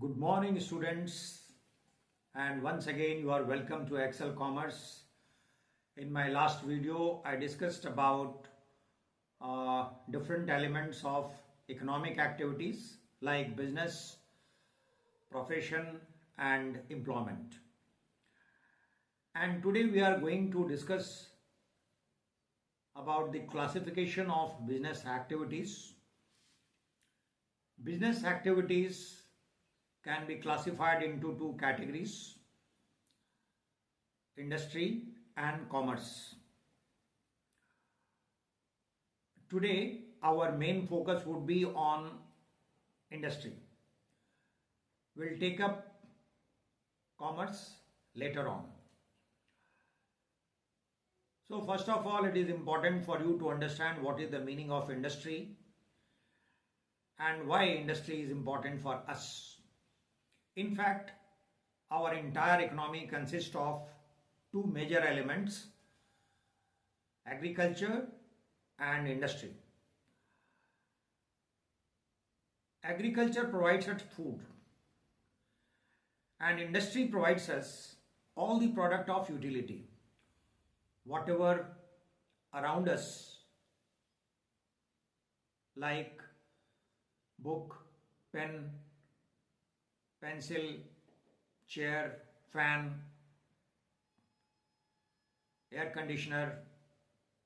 Good morning, students, and once again you are welcome to Excel Commerce. In my last video, I discussed about different elements of economic activities like business, profession, and employment. And today we are going to discuss about the classification of business activities. Business activities can be classified into two categories: industry and commerce. Today our main focus would be on industry. We'll take up commerce later on. So first of all, it is important for you to understand what is the meaning of industry and why industry is important for us. In fact, our entire economy consists of two major elements: agriculture and industry. Agriculture provides us food, and industry provides us all the product of utility. Whatever around us, like book, pen, pencil, chair, fan, air conditioner,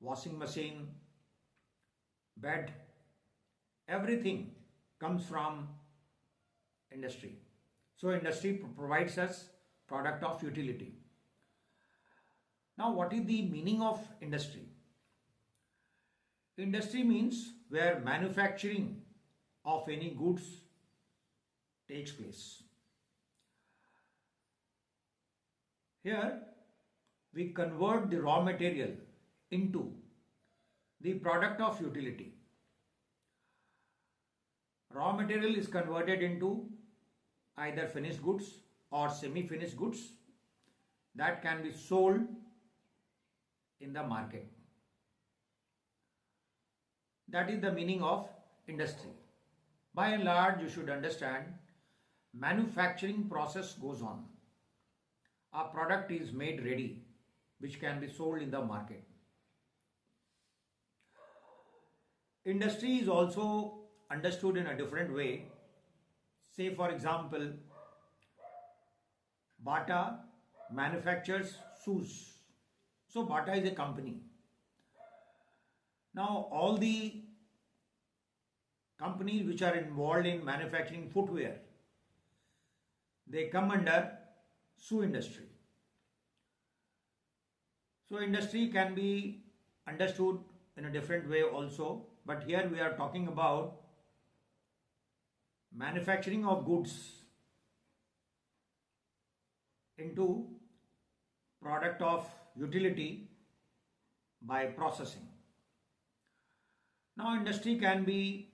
washing machine, bed, everything comes from industry. So industry provides us product of utility. Now, what is the meaning of industry? Industry means where manufacturing of any goods takes place. Here we convert the raw material into the product of utility. Raw material is converted into either finished goods or semi-finished goods that can be sold in the market. That is the meaning of industry. By and large, you should understand manufacturing process goes on. A product is made ready which can be sold in the market. Industry is also understood in a different way. Say for example, Bata manufactures shoes. So Bata is a company. Now all the companies which are involved in manufacturing footwear, they come under shoe industry. So industry can be understood in a different way also, but here we are talking about manufacturing of goods into product of utility by processing. Now industry can be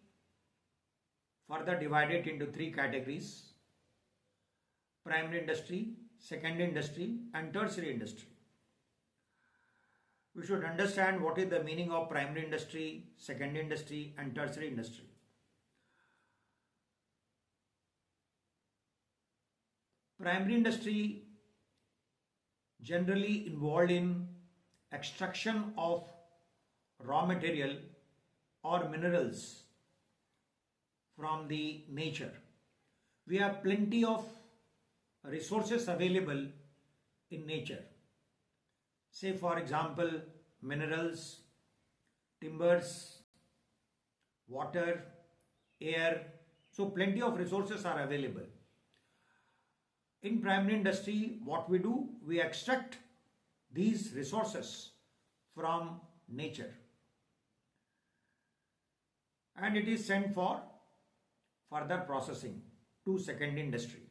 further divided into three categories: primary industry, secondary industry, and tertiary industry. We should understand what is the meaning of primary industry, secondary industry, and tertiary industry. Primary industry generally involved in extraction of raw material or minerals from the nature. We have plenty of resources available in nature. Say for example, minerals, timbers, water, air. So plenty of resources are available. In primary industry, what we do, we extract these resources from nature and it is sent for further processing to secondary industry.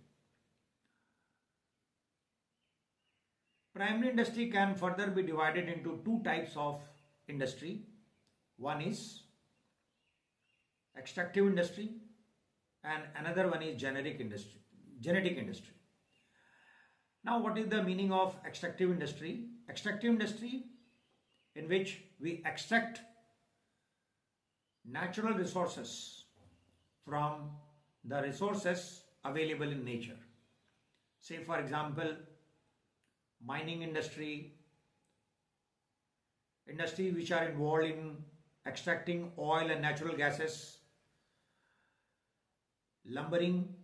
Primary industry can further be divided into two types of industry. One is extractive industry and another one is genetic industry. Now what is the meaning of extractive industry? Extractive industry in which we extract natural resources from the resources available in nature. Say for example, mining industry, industries which are involved in extracting oil and natural gases, lumbering,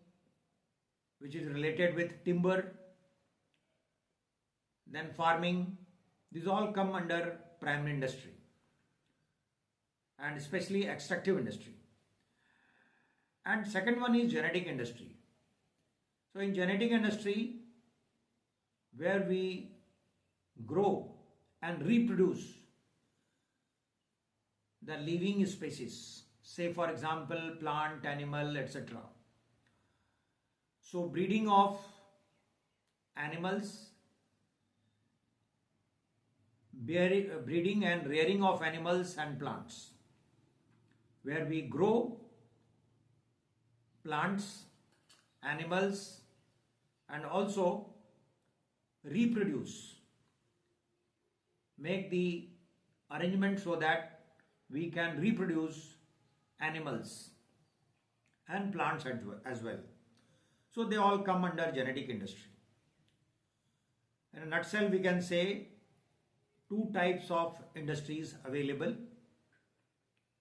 which is related with timber, then farming. These all come under primary industry and especially extractive industry. And second one is genetic industry. So in genetic industry, where we grow and reproduce the living species, say for example plant, animal, etc. So breeding of animals, breeding and rearing of animals and plants, where we grow plants, animals, and also reproduce, make the arrangement so that we can reproduce animals and plants as well. So they all come under genetic industry. In a nutshell, we can say two types of industries available.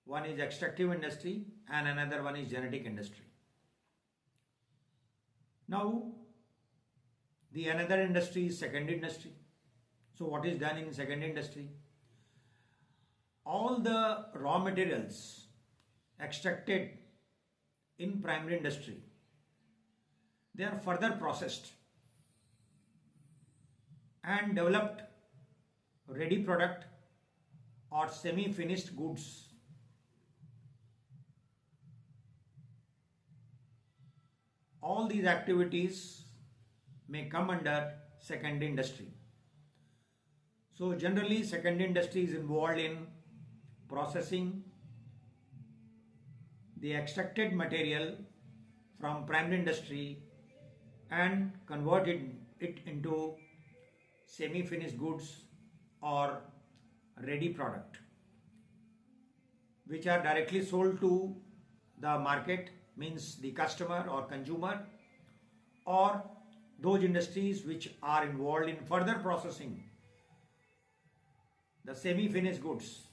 One is extractive industry and another one is genetic industry. Now, the another industry is secondary industry. So what is done in secondary industry? All the raw materials extracted in primary industry, they are further processed and developed ready product or semi-finished goods. All these activities may come under secondary industry. So generally secondary industry is involved in processing the extracted material from primary industry and converted it into semi-finished goods or ready product, which are directly sold to the market, means the customer or consumer, or those industries which are involved in further processing the semi-finished goods.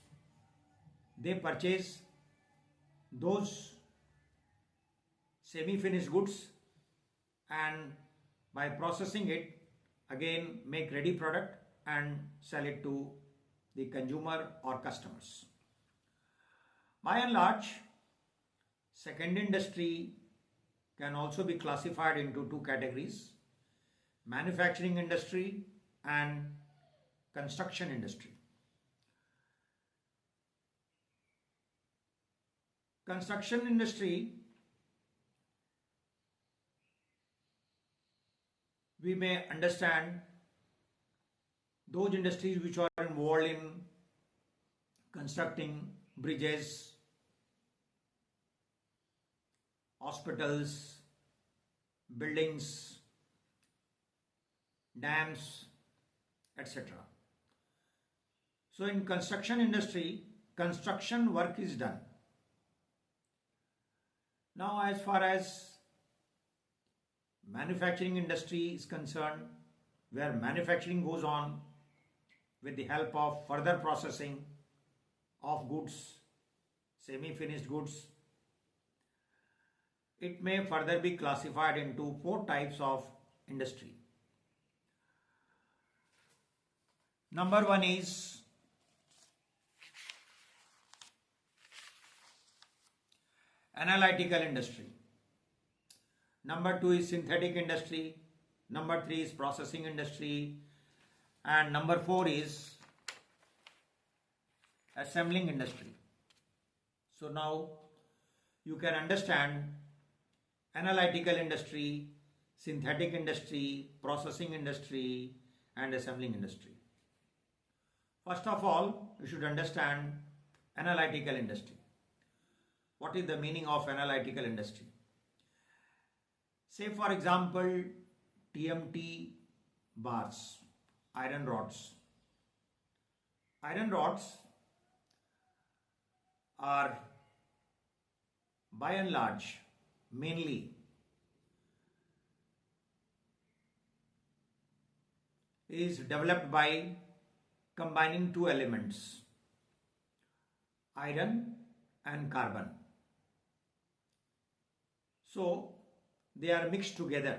They purchase those semi-finished goods and by processing it again make ready product and sell it to the consumer or customers. By and large, secondary industry can also be classified into two categories: manufacturing industry and construction industry. Construction industry, we may understand those industries which are involved in constructing bridges, hospitals, buildings, dams, etc. So in construction industry, construction work is done. Now as far as manufacturing industry is concerned, where manufacturing goes on with the help of further processing of goods, semi-finished goods, it may further be classified into four types of industry. Number one is analytical industry. Number two is synthetic industry. Number three is processing industry. And number four is assembling industry. So now you can understand analytical industry, synthetic industry, processing industry, and assembling industry. First of all, you should understand analytical industry. What is the meaning of analytical industry? Say for example, TMT bars, iron rods. Iron rods are by and large mainly is developed by combining two elements, iron and carbon. So they are mixed together